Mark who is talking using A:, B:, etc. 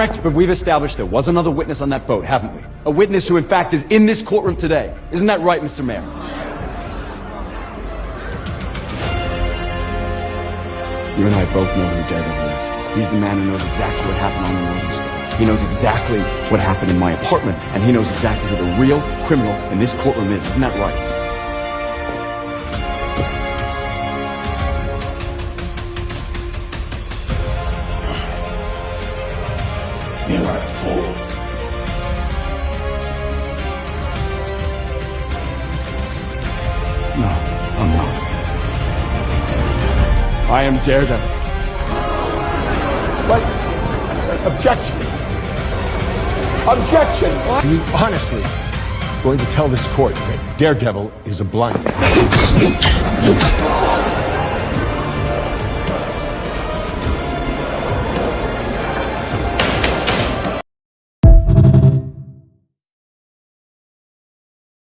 A: Correct, but we've established there was another witness on that boat, haven't we? A witness who, in fact, is in this courtroom today. Isn't that right, Mr. Mayor? You and I both know who Daredevil is. He's the man who knows exactly what happened on the Northern Star. He knows exactly what happened in my apartment, and he knows exactly who the real criminal in this courtroom is. Isn't that right?
B: You are a fool.
A: No, I'm not. I am Daredevil.
B: What? Objection. Objection.
C: Are you honestly going to tell this court that Daredevil is a blind man?